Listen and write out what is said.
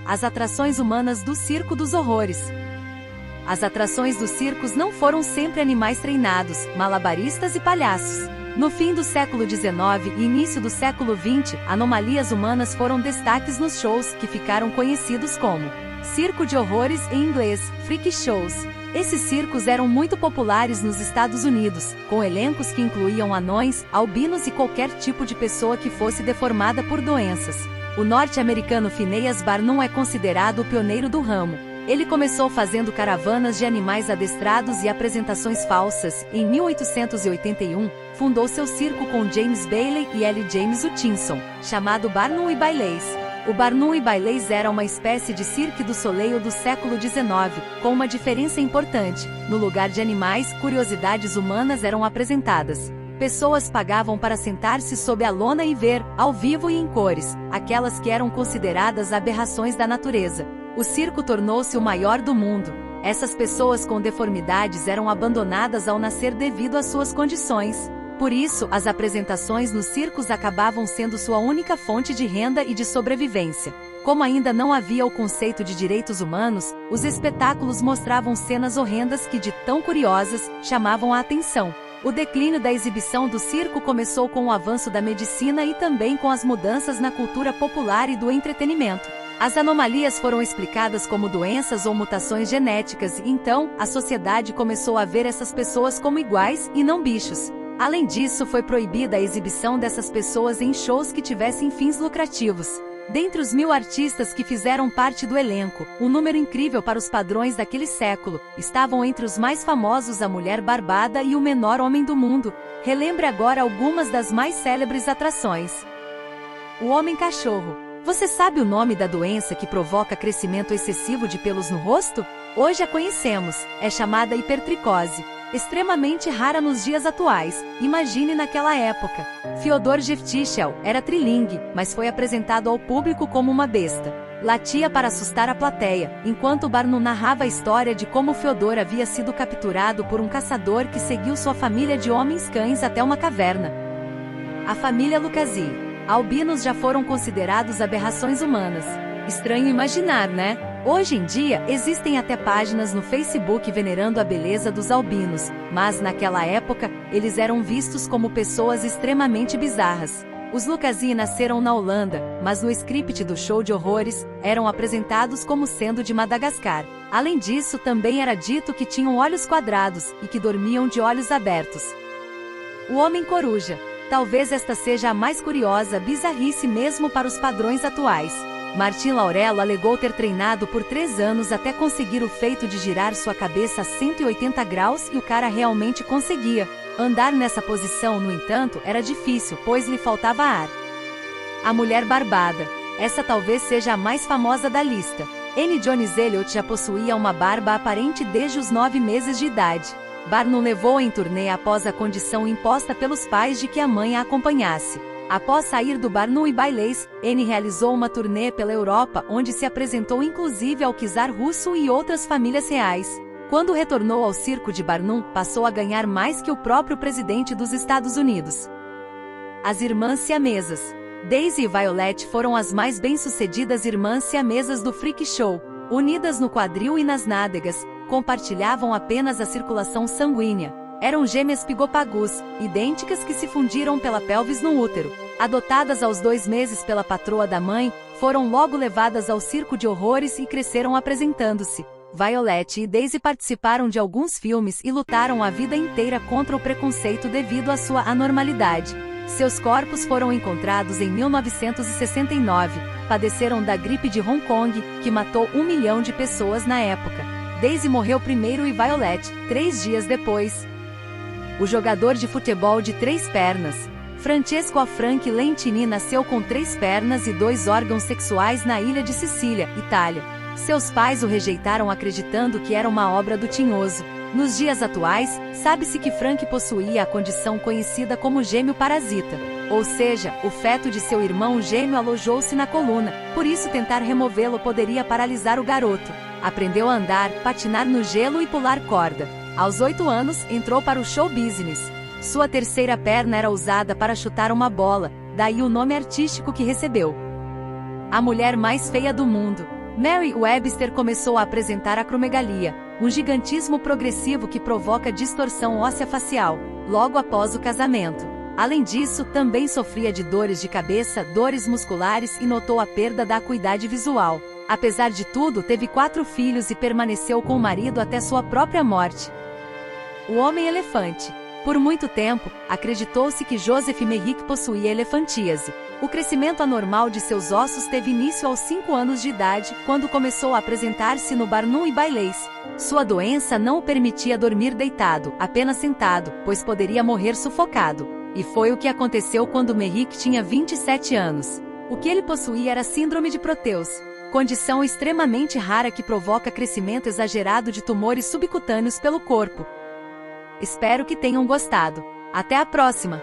as atrações humanas do Circo dos Horrores. As atrações dos circos não foram sempre animais treinados, malabaristas e palhaços. No fim do século XIX e início do século XX, anomalias humanas foram destaques nos shows, que ficaram conhecidos como circo de horrores, em inglês, freak shows. Esses circos eram muito populares nos Estados Unidos, com elencos que incluíam anões, albinos e qualquer tipo de pessoa que fosse deformada por doenças. O norte-americano Phineas Barnum é considerado o pioneiro do ramo. Ele começou fazendo caravanas de animais adestrados e apresentações falsas. Em 1881, fundou seu circo com James Bailey e L. James Hutchinson, chamado Barnum e Bailey's. O Barnum e Bailey's era uma espécie de Cirque du Soleil do século XIX, com uma diferença importante: no lugar de animais, curiosidades humanas eram apresentadas. Pessoas pagavam para sentar-se sob a lona e ver, ao vivo e em cores, aquelas que eram consideradas aberrações da natureza. O circo tornou-se o maior do mundo. Essas pessoas com deformidades eram abandonadas ao nascer devido às suas condições. Por isso, as apresentações nos circos acabavam sendo sua única fonte de renda e de sobrevivência. Como ainda não havia o conceito de direitos humanos, os espetáculos mostravam cenas horrendas que, de tão curiosas, chamavam a atenção. O declínio da exibição do circo começou com o avanço da medicina e também com as mudanças na cultura popular e do entretenimento. As anomalias foram explicadas como doenças ou mutações genéticas e então, a sociedade começou a ver essas pessoas como iguais e não bichos. Além disso, foi proibida a exibição dessas pessoas em shows que tivessem fins lucrativos. Dentre os 1000 artistas que fizeram parte do elenco, um número incrível para os padrões daquele século, estavam entre os mais famosos a Mulher Barbada e o Menor Homem do Mundo. Relembre agora algumas das mais célebres atrações. O Homem-Cachorro. Você sabe o nome da doença que provoca crescimento excessivo de pelos no rosto? Hoje a conhecemos, é chamada hipertricose. Extremamente rara nos dias atuais, imagine naquela época. Fyodor Yevtichel era trilingue, mas foi apresentado ao público como uma besta. Latia para assustar a plateia, enquanto Barnum narrava a história de como Fyodor havia sido capturado por um caçador que seguiu sua família de homens-cães até uma caverna. A família Lucasi. Albinos já foram considerados aberrações humanas. Estranho imaginar, né? Hoje em dia, existem até páginas no Facebook venerando a beleza dos albinos, mas naquela época, eles eram vistos como pessoas extremamente bizarras. Os Lucasi nasceram na Holanda, mas no script do show de horrores, eram apresentados como sendo de Madagascar. Além disso, também era dito que tinham olhos quadrados e que dormiam de olhos abertos. O Homem-Coruja. Talvez esta seja a mais curiosa bizarrice mesmo para os padrões atuais. Martim Laurello alegou ter treinado por 3 anos até conseguir o feito de girar sua cabeça a 180 graus e o cara realmente conseguia. Andar nessa posição, no entanto, era difícil, pois lhe faltava ar. A Mulher Barbada. Essa talvez seja a mais famosa da lista. N. Jones Eliot já possuía uma barba aparente desde os 9 meses de idade. Barnum levou-a em turnê após a condição imposta pelos pais de que a mãe a acompanhasse. Após sair do Barnum e Bailey's, N realizou uma turnê pela Europa onde se apresentou inclusive ao czar russo e outras famílias reais. Quando retornou ao circo de Barnum, passou a ganhar mais que o próprio presidente dos Estados Unidos. As Irmãs Siamesas. Daisy e Violet foram as mais bem-sucedidas irmãs siamesas do Freak Show. Unidas no quadril e nas nádegas, compartilhavam apenas a circulação sanguínea. Eram gêmeas pigopagus, idênticas que se fundiram pela pelvis no útero. Adotadas aos 2 meses pela patroa da mãe, foram logo levadas ao circo de horrores e cresceram apresentando-se. Violet e Daisy participaram de alguns filmes e lutaram a vida inteira contra o preconceito devido à sua anormalidade. Seus corpos foram encontrados em 1969. Padeceram da gripe de Hong Kong, que matou 1 milhão de pessoas na época. Daisy morreu primeiro e Violet, 3 dias depois. O jogador de futebol de 3 pernas. Francesco Frank Lentini nasceu com 3 pernas e 2 órgãos sexuais na ilha de Sicília, Itália. Seus pais o rejeitaram acreditando que era uma obra do tinhoso. Nos dias atuais, sabe-se que Frank possuía a condição conhecida como gêmeo parasita. Ou seja, o feto de seu irmão gêmeo alojou-se na coluna, por isso tentar removê-lo poderia paralisar o garoto. Aprendeu a andar, patinar no gelo e pular corda. Aos 8 anos, entrou para o show business. Sua terceira perna era usada para chutar uma bola, daí o nome artístico que recebeu. A mulher mais feia do mundo. Merriam-Webster começou a apresentar acromegalia, um gigantismo progressivo que provoca distorção óssea facial, logo após o casamento. Além disso, também sofria de dores de cabeça, dores musculares e notou a perda da acuidade visual. Apesar de tudo, teve 4 filhos e permaneceu com o marido até sua própria morte. O Homem-Elefante. Por muito tempo, acreditou-se que Joseph Merrick possuía elefantíase. O crescimento anormal de seus ossos teve início aos 5 anos de idade, quando começou a apresentar-se no Barnum e Bailey's. Sua doença não o permitia dormir deitado, apenas sentado, pois poderia morrer sufocado. E foi o que aconteceu quando Merrick tinha 27 anos. O que ele possuía era síndrome de Proteus, condição extremamente rara que provoca crescimento exagerado de tumores subcutâneos pelo corpo. Espero que tenham gostado. Até a próxima!